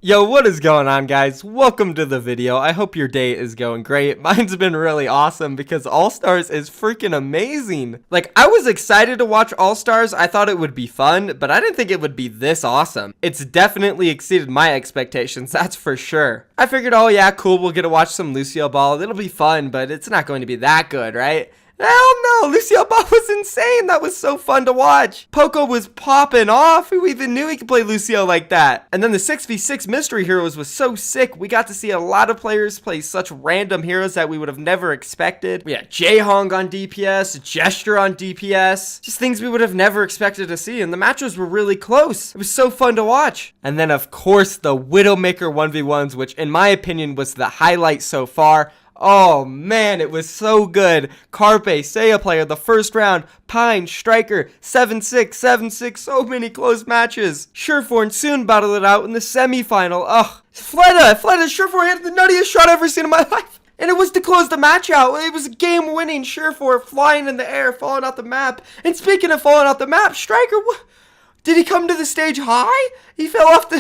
Yo, what is going on, guys? Welcome to the video. I hope your day is going great. Mine's been really awesome because All-Stars is freaking amazing. Like, I was excited to watch All-Stars. I thought it would be fun, but I didn't think it would be this awesome. It's definitely exceeded my expectations, that's for sure. I figured, oh yeah, cool, we'll get to watch some Lucio Ball. It'll be fun, but it's not going to be that good, right? Hell no, Lucio Ball was insane. That was so fun to watch. Poco was popping off. Who even knew he could play Lucio like that? And then the 6v6 Mystery Heroes was so sick. We got to see a lot of players play such random heroes that we would have never expected. We had J-Hong on DPS, Gesture on DPS, just things we would have never expected to see. And the matches were really close. It was so fun to watch. And then, of course, the WIDOWMAKER 1v1s, which in my opinion was the highlight so far. Oh man, it was so good. Carpe, Seiya player, the first round. Pine, Striker, 7-6, 7-6, so many close matches. Surefour and soon battled it out in the semifinal. Ugh. Fleta, Surefour hit the nuttiest shot I've ever seen in my life. And it was to close the match out. It was game-winning. Surefour flying in the air, falling out the map. And speaking of falling out the map, Striker, what? Did he come to the stage high? He fell off the...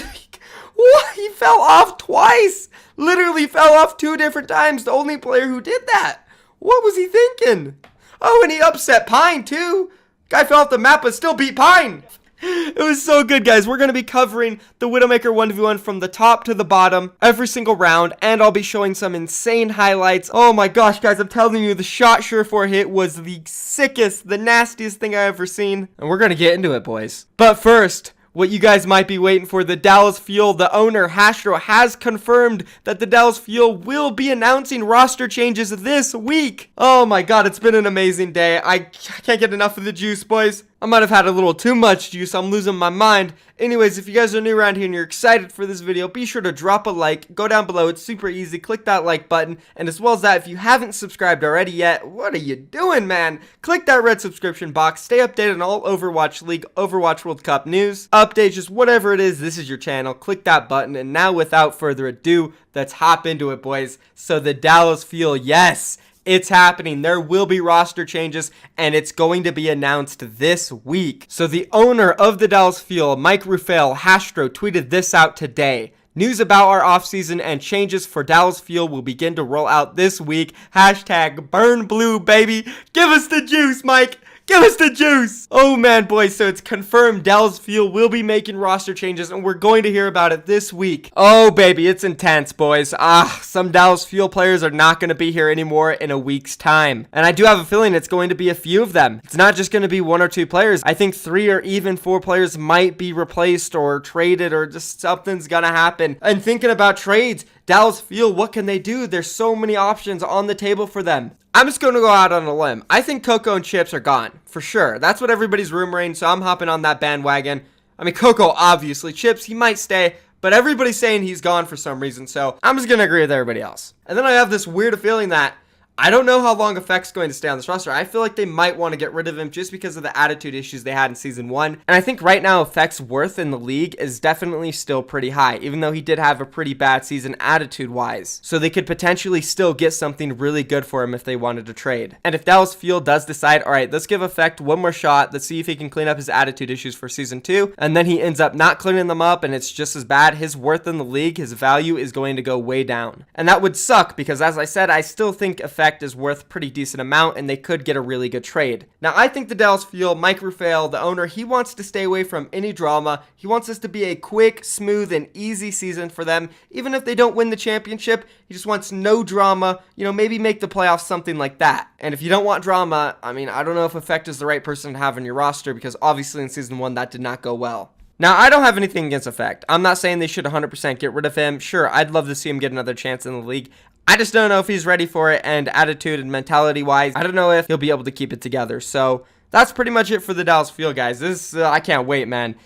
What? He fell off twice. Literally fell off 2 different times. The only player who did that. What was he thinking? Oh, and he upset Pine too. Guy fell off the map but still beat Pine. It was so good, guys. We're going to be covering the WIDOWMAKER 1v1 from the top to the bottom every single round, and I'll be showing some insane highlights. Oh my gosh, guys, I'm telling you, the shot Surefour hit was the sickest, the nastiest thing I've ever seen. And we're going to get into it, boys. But first, what you guys might be waiting for, the Dallas Fuel, the owner, Hastro, has confirmed that the Dallas Fuel will be announcing roster changes this week. Oh my god, it's been an amazing day. I can't get enough of the juice, boys. I might have had a little too much juice. I'm losing my mind. Anyways, if you guys are new around here and you're excited for this video, be sure to drop a like. Go down below. It's super easy. Click that like button. And as well as that, if you haven't subscribed already yet, what are you doing, man? Click that red subscription box. Stay updated on all Overwatch League, Overwatch World Cup news, updates, just whatever it is. This is your channel. Click that button. And now, without further ado, let's hop into it, boys. So the Dallas Fuel, yes, it's happening. There will be roster changes, and it's going to be announced this week. So the owner of the Dallas Fuel, Mike Rufael, Hastro, tweeted this out today. News about our offseason and changes for Dallas Fuel will begin to roll out this week. Hashtag burn blue, baby. Give us the juice, Mike. Give us the juice! Oh man, boys, so it's confirmed Dallas Fuel will be making roster changes, and we're going to hear about it this week. Oh baby, it's intense, boys. Some Dallas Fuel players are not going to be here anymore in a week's time. And I do have a feeling it's going to be a few of them. It's not just going to be 1 or 2 players. I think 3 or even 4 players might be replaced or traded, or just something's going to happen. And thinking about trades, Dallas Fuel, what can they do? There's so many options on the table for them. I'm just going to go out on a limb. I think Coco and Chips are gone, for sure. That's what everybody's rumoring, so I'm hopping on that bandwagon. I mean, Coco, obviously. Chips, he might stay, but everybody's saying he's gone for some reason, so I'm just going to agree with everybody else. And then I have this weird feeling that I don't know how long Effect's going to stay on this roster. I feel like they might want to get rid of him just because of the attitude issues they had in Season 1. And I think right now Effect's worth in the league is definitely still pretty high, even though he did have a pretty bad season attitude-wise. So they could potentially still get something really good for him if they wanted to trade. And if Dallas Fuel does decide, alright, let's give Effect one more shot, let's see if he can clean up his attitude issues for Season 2, and then he ends up not cleaning them up and it's just as bad, his worth in the league, his value is going to go way down. And that would suck because, as I said, I still think Effect is worth a pretty decent amount and they could get a really good trade. Now, I think the Dallas Fuel, Mike Rufael, the owner, he wants to stay away from any drama. He wants this to be a quick, smooth, and easy season for them. Even if they don't win the championship, he just wants no drama, you know, maybe make the playoffs, something like that. And if you don't want drama, I mean, I don't know if Effect is the right person to have on your roster because obviously in Season 1 that did not go well. Now, I don't have anything against Effect. I'm not saying they should 100% get rid of him. Sure, I'd love to see him get another chance in the league. I just don't know if he's ready for it, and attitude and mentality-wise, I don't know if he'll be able to keep it together. So, that's pretty much it for the Dallas Fuel, guys. This, I can't wait, man.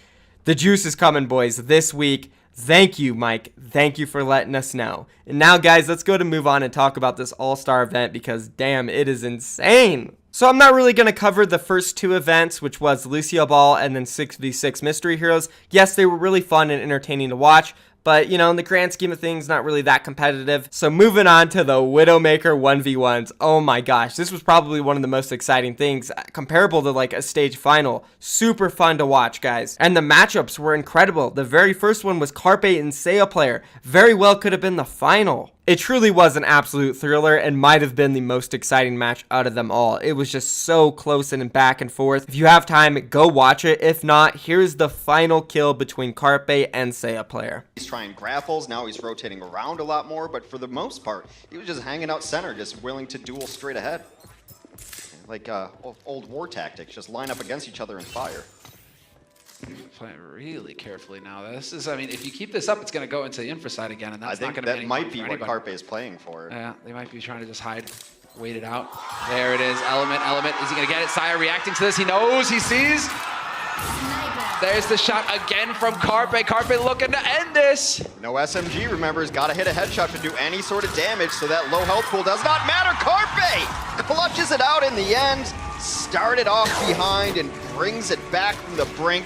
The juice is coming, boys, this week. Thank you, Mike. Thank you for letting us know. And now, guys, let's go to move on and talk about this All-Star event because, damn, it is insane. So I'm not really going to cover the first 2 events, which was Lucio Ball and then 6v6 Mystery Heroes. Yes, they were really fun and entertaining to watch, but you know, in the grand scheme of things, not really that competitive. So moving on to the WIDOWMAKER 1v1s. Oh my gosh, this was probably one of the most exciting things, comparable to like a stage final. Super fun to watch, guys. And the matchups were incredible. The very first one was Carpe and Sayaplayer. Very well could have been the final. It truly was an absolute thriller and might have been the most exciting match out of them all. It was just so close and back and forth. If you have time, go watch it. If not, here's the final kill between Carpe and Sayaplayer. He's trying grapples, now he's rotating around a lot more, but for the most part, he was just hanging out center, just willing to duel straight ahead. Like old war tactics, just line up against each other and fire. Playing really carefully now. This is, I mean, if you keep this up, it's going to go into the infra side again, and that's not going to be. I think that might be what Carpe is playing for. Yeah, they might be trying to just hide, wait it out. There it is. Element. Is he going to get it? Saya reacting to this. He knows. He sees. There's the shot again from Carpe. Carpe looking to end this. No SMG, remember, has got to hit a headshot to do any sort of damage, so that low health pool does not matter. Carpe clutches it out in the end, started off behind and brings it back from the brink.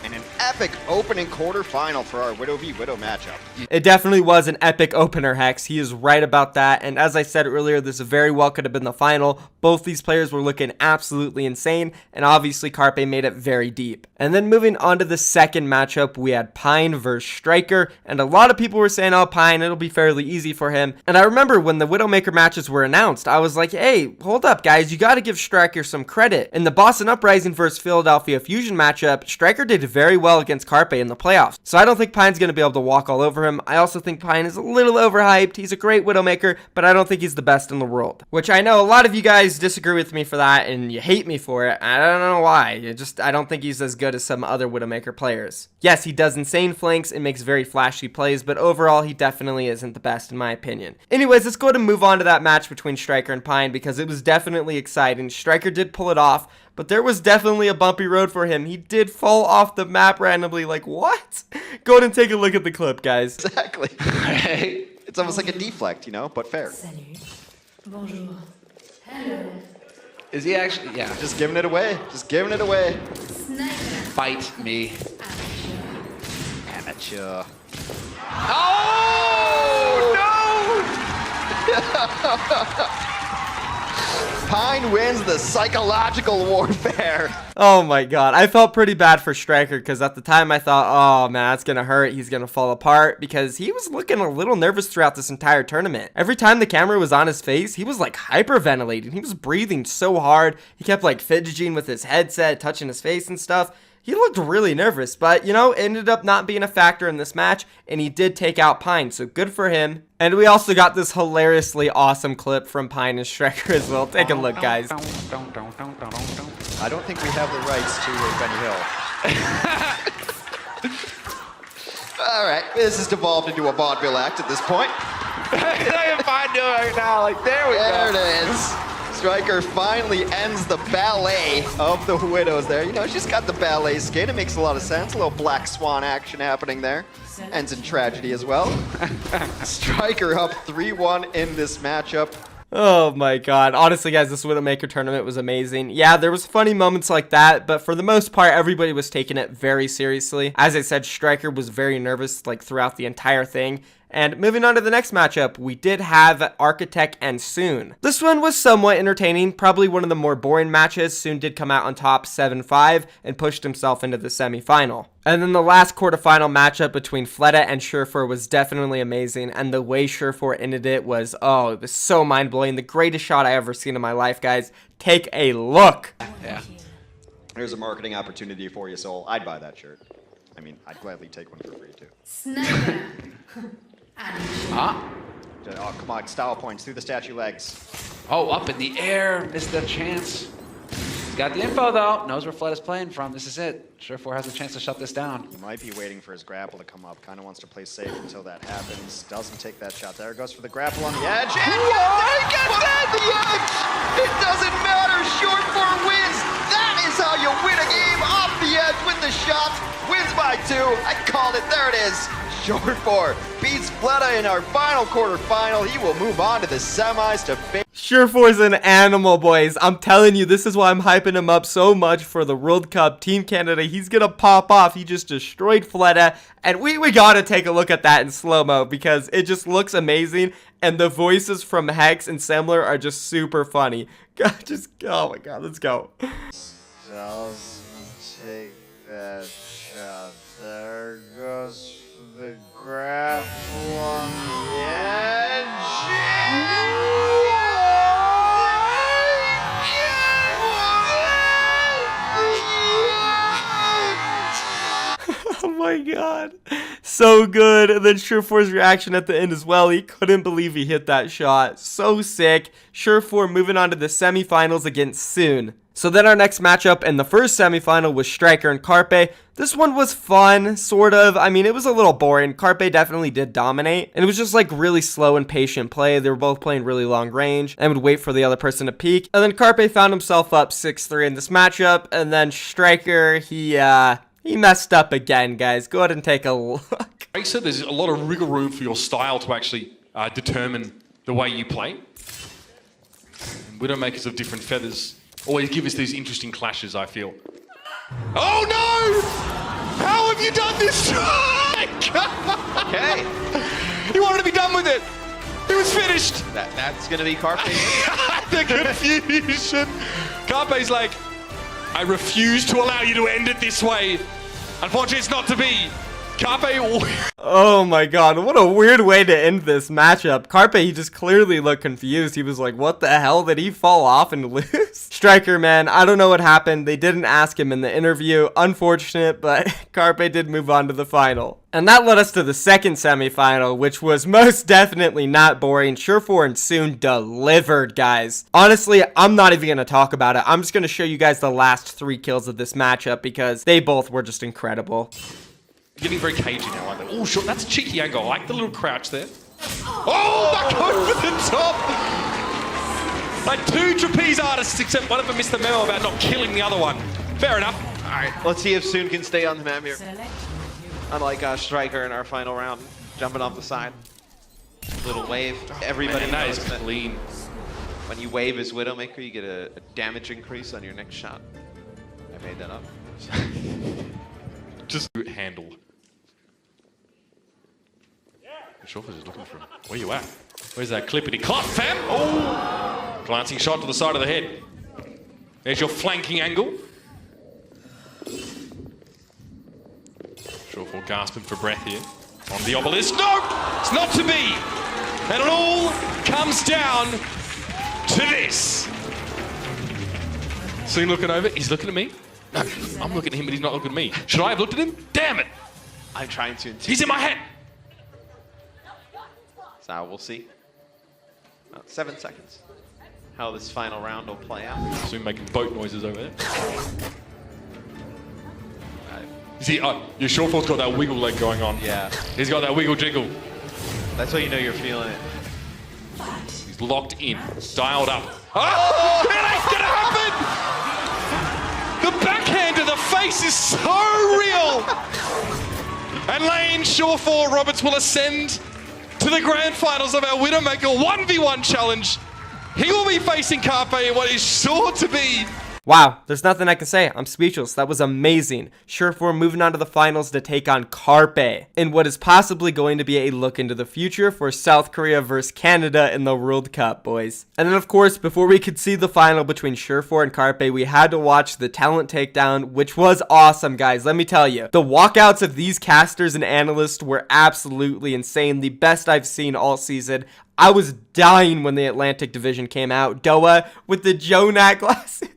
And an epic opening quarterfinal for our Widow v Widow matchup. It definitely was an epic opener, Hex. He is right about that. And as I said earlier, this very well could have been the final. Both these players were looking absolutely insane. And obviously, Carpe made it very deep. And then moving on to the second matchup, we had Pine versus Striker. And a lot of people were saying, oh, Pine, it'll be fairly easy for him. And I remember when the WIDOWMAKER matches were announced, I was like, hey, hold up, guys. You got to give Striker some credit. In the Boston Uprising versus Philadelphia Fusion matchup, Striker did very well against Carpe in the playoffs. So I don't think Pine's going to be able to walk all over him. I also think Pine is a little overhyped. He's a great WIDOWMAKER, but I don't think he's the best in the world. Which I know a lot of you guys disagree with me for that, and you hate me for it. I don't know why. I don't think he's as good as some other WIDOWMAKER players. Yes, he does insane flanks and makes very flashy plays, but overall, he definitely isn't the best in my opinion. Anyways, let's go ahead and move on to that match between Striker and Pine because it was definitely exciting. Striker did pull it off, but there was definitely a bumpy road for him. He did fall off the map randomly. Like, what? Go ahead and take a look at the clip, guys. Exactly. It's almost like a deflect, you know, but fair. Salut. Bonjour. Hello. Is he actually? Yeah. Just giving it away. Just giving it away. Sniper. Fight me. Amateur. Oh no! Pine wins the psychological warfare. Oh my god, I felt pretty bad for Striker because at the time I thought, oh man, that's gonna hurt, he's gonna fall apart, because he was looking a little nervous throughout this entire tournament. Every time the camera was on his face, he was like hyperventilating. He was breathing so hard. He kept like fidgeting with his headset, touching his face and stuff. He looked really nervous, but, you know, it ended up not being a factor in this match, and he did take out Pine, so good for him. And we also got this hilariously awesome clip from Pine and Striker as well. Take a look, guys. I don't think we have the rights to Benny Hill. All right, this has devolved into a vaudeville act at this point. I can find it right now. Like, there we go. There it is. Striker finally ends the ballet of the Widows there. You know, she's got the ballet skin. It makes a lot of sense. A little black swan action happening there. Ends in tragedy as well. Striker up 3-1 in this matchup. Oh my god. Honestly, guys, this WIDOWMAKER tournament was amazing. Yeah, there was funny moments like that, but for the most part, everybody was taking it very seriously. As I said, Striker was very nervous like throughout the entire thing. And moving on to the next matchup, we did have Architect and Soon. This one was somewhat entertaining, probably one of the more boring matches. Soon did come out on top 7-5 and pushed himself into the semifinal. And then the last quarterfinal matchup between Fleta and Surefour was definitely amazing, and the way Surefour ended it was, oh, it was so mind-blowing. The greatest shot I ever seen in my life, guys. Take a look. Yeah. There's a marketing opportunity for you, Soul. I'd buy that shirt. I mean, I'd gladly take one for free, too. Sniper. Huh? Oh, come on, style points through the statue legs. Oh, up in the air. Missed the chance. He's got the info, though. Knows where Fleta's playing from. This is it. Surefour has a chance to shut this down. He might be waiting for his grapple to come up. Kind of wants to play safe until that happens. Doesn't take that shot. There goes for the grapple on the edge. And he gets at the edge! It doesn't matter. Surefour wins. That is how you win a game. Off the edge with the shot. Wins by 2. I called it. There it is. Surefour beats Fleta in our final quarterfinal. He will move on to the semis to face. Surefour's an animal, boys. I'm telling you, this is why I'm hyping him up so much for the World Cup. Team Canada, he's gonna pop off. He just destroyed Fleta, and we gotta take a look at that in slow-mo because it just looks amazing, and the voices from Hex and Semler are just super funny. Oh my god, let's go. Just take that shot. There goes the grab one. Oh my god. So good. And then Surefour's reaction at the end as well. He couldn't believe he hit that shot. So sick. Surefour moving on to the semifinals against Soon. So then our next matchup in the first semifinal was Striker and Carpe. This one was fun, sort of. I mean, it was a little boring. Carpe definitely did dominate. And it was just like really slow and patient play. They were both playing really long range and would wait for the other person to peek. And then Carpe found himself up 6-3 in this matchup. And then Striker, he messed up again, guys. Go ahead and take a look. Racer, there's a lot of wriggle room for your style to actually determine the way you play. And Widowmakers of different feathers always give us these interesting clashes, I feel. Oh no! How have you done this? Okay, You wanted to be done with it. It was finished. that's gonna be Carpe. The confusion. Carpe's like, I refuse to allow you to end it this way. Unfortunately, it's not to be. Carpe. Oh my god, what a weird way to end this matchup. Carpe, he just clearly looked confused. He was like, what the hell? Did he fall off and lose? Striker, man, I don't know what happened. They didn't ask him in the interview. Unfortunate, but Carpe did move on to the final. And that led us to the second semifinal, which was most definitely not boring. Surefour and Soon delivered, guys. Honestly, I'm not even going to talk about it. I'm just going to show you guys the last 3 kills of this matchup because they both were just incredible. Getting very cagey now, aren't they? Oh, sure, that's a cheeky angle. I like the little crouch there. Oh, back over the top! Like 2 trapeze artists, except one of them missed the memo about not killing the other one. Fair enough. All right, let's see if Soon can stay on the map here. Unlike Striker in our final round, jumping off the side. Little wave. Everybody Man, that is knows that clean. when you wave as Widowmaker, you get a damage increase on your next shot. I made that up. Just handle. Surefour's just looking for him. Where you at? Where's that clippity clop, fam? Oh! Glancing shot to the side of the head. There's your flanking angle. Surefour gasping for breath here. On the obelisk. No! It's not to be! And it all comes down to this. Soon looking over. He's looking at me. No, I'm looking at him, but he's not looking at me. Should I have looked at him? Damn it! I'm trying to. He's in my head! So we'll see. About 7 seconds. How this final round will play out. Soon making boat noises over there. You see, your Surefour's got that wiggle leg going on. Yeah. He's got that wiggle jiggle. That's how you know you're feeling it. He's locked in, dialed up. Oh! It ain't gonna happen! The backhand to the face is so real! And Lane, Surefour, Roberts will ascend to the grand finals of our Widowmaker 1v1 challenge. He will be facing Carpe in what is sure to be. Wow, there's nothing I can say. I'm speechless. That was amazing. Surefour moving on to the finals to take on Carpe in what is possibly going to be a look into the future for South Korea versus Canada in the World Cup, boys. And then, of course, before we could see the final between Surefour and Carpe, we had to watch the talent takedown, which was awesome, guys. Let me tell you, the walkouts of these casters and analysts were absolutely insane. The best I've seen all season. I was dying when the Atlantic Division came out. Doa with the Jonak glasses.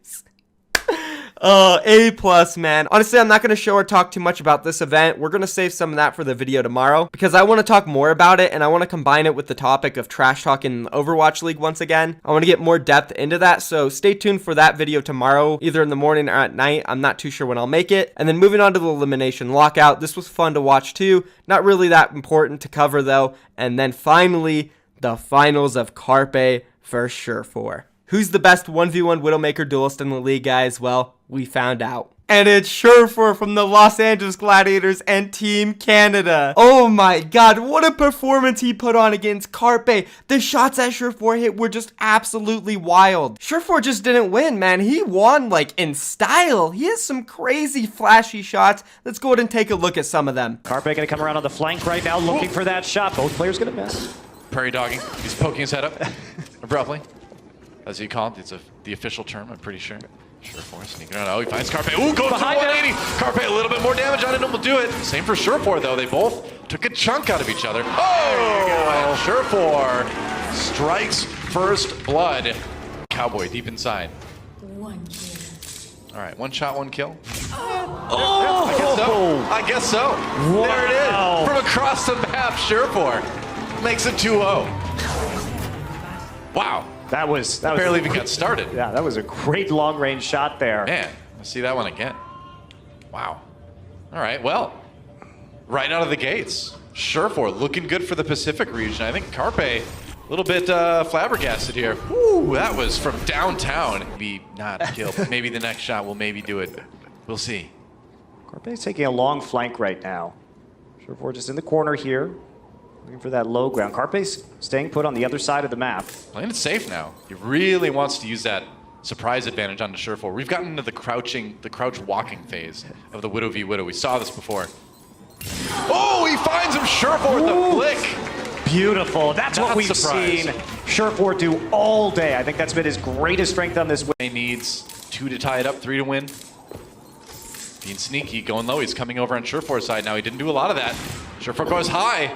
A+, man. Honestly, I'm not going to show or talk too much about this event. We're going to save some of that for the video tomorrow because I want to talk more about it and I want to combine it with the topic of trash talking the Overwatch League once again. I want to get more depth into that, so stay tuned for that video tomorrow, either in the morning or at night. I'm not too sure when I'll make it. And then moving on to the elimination lockout. This was fun to watch too. Not really that important to cover though. And then finally, the finals of Carpe versus Surefour. Who's the best 1v1 Widowmaker duelist in the league, guys? Well, we found out. And it's Surefour from the Los Angeles Gladiators and Team Canada. Oh my god, what a performance he put on against Carpe. The shots that Surefour hit were just absolutely wild. Surefour just didn't win, man. He won, like, in style. He has some crazy flashy shots. Let's go ahead and take a look at some of them. Carpe gonna come around on the flank right now, looking for that shot. Both players gonna miss. Prairie dogging. He's poking his head up abruptly. As he called, it's the official term, I'm pretty sure. Surefour sneaking around. Oh, he finds Carpe. Ooh, goes Behind to 180. Carpe a little bit more damage on it and will do it. Same for Surefour, though. They both took a chunk out of each other. Oh, and Surefour strikes first blood. Cowboy deep inside. One kill. All right, one shot, one kill. Oh, I guess so. I guess so. Wow. There it is. From across the map, Surefour makes it 2-0. Wow. That was Barely even got started. Yeah, that was a great long-range shot there. Man, let's see that one again. Wow. All right, well, right out of the gates, Surefour looking good for the Pacific region. I think Carpe a little bit flabbergasted here. Ooh, that was from downtown. Maybe not a kill, but maybe the next shot will maybe do it. We'll see. Carpe's taking a long flank right now. Surefour just in the corner here, looking for that low ground. Carpe's staying put on the other side of the map. Playing it safe now. He really wants to use that surprise advantage onto Surefour. We've gotten into the crouch walking phase of the Widow v Widow. We saw this before. Oh, he finds him, Surefour with the flick. Beautiful. That's what Not we've surprised. seen Surefour do all day. I think that's been his greatest strength on this win. He needs 2 to tie it up, 3 to win. Being sneaky, going low. He's coming over on Surefour's side now. He didn't do a lot of that. Surefour goes high.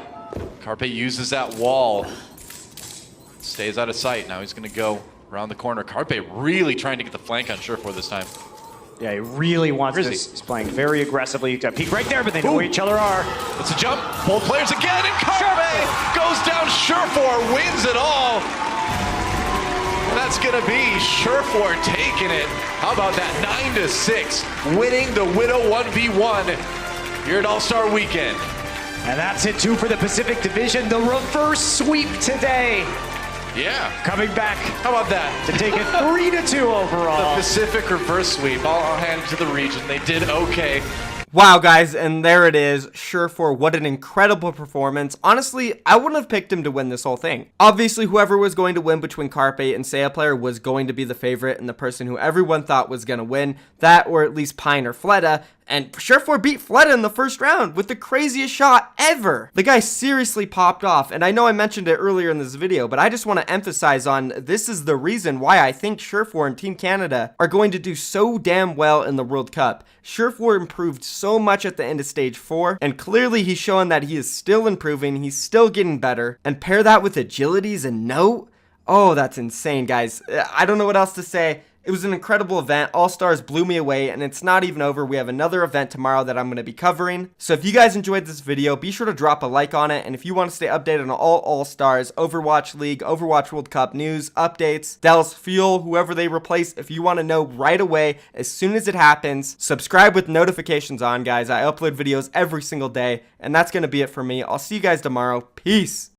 Carpe uses that wall. Stays out of sight. Now he's going to go around the corner. Carpe really trying to get the flank on Surefour this time. Yeah, he really wants Where is this. he? He's playing very aggressively. He's got peek right there, but they know where each other are. It's a jump. Both players again, and Carpe goes down. Surefour wins it all. And that's going to be Surefour taking it. How about that? 9-6, winning the Widow 1v1 here at All-Star Weekend. And that's it too for the Pacific Division. The reverse sweep today. Yeah. Coming back How about that? to take it 3-2 The overall. Pacific reverse sweep. All hand to the region. They did okay. Wow, guys, and there it is. Surefour, what an incredible performance. Honestly, I wouldn't have picked him to win this whole thing. Obviously, whoever was going to win between Carpe and Sayaplayer was going to be the favorite and the person who everyone thought was going to win. That, or at least Pine or Fleta. And Surefour beat Fleta in the first round with the craziest shot ever. The guy seriously popped off, and I know I mentioned it earlier in this video, but I just want to emphasize on this is the reason why I think Surefour and Team Canada are going to do so damn well in the World Cup. Surefour improved so much at the end of Stage 4, and clearly he's showing that he is still improving, he's still getting better, and pair that with agilities and note, oh, that's insane, guys. I don't know what else to say. It was an incredible event. All Stars blew me away, and it's not even over. We have another event tomorrow that I'm going to be covering. So if you guys enjoyed this video, be sure to drop a like on it. And if you want to stay updated on all Stars, Overwatch League, Overwatch World Cup news, updates, Dallas Fuel, whoever they replace, if you want to know right away, as soon as it happens, subscribe with notifications on, guys. I upload videos every single day, and that's going to be it for me. I'll see you guys tomorrow. Peace.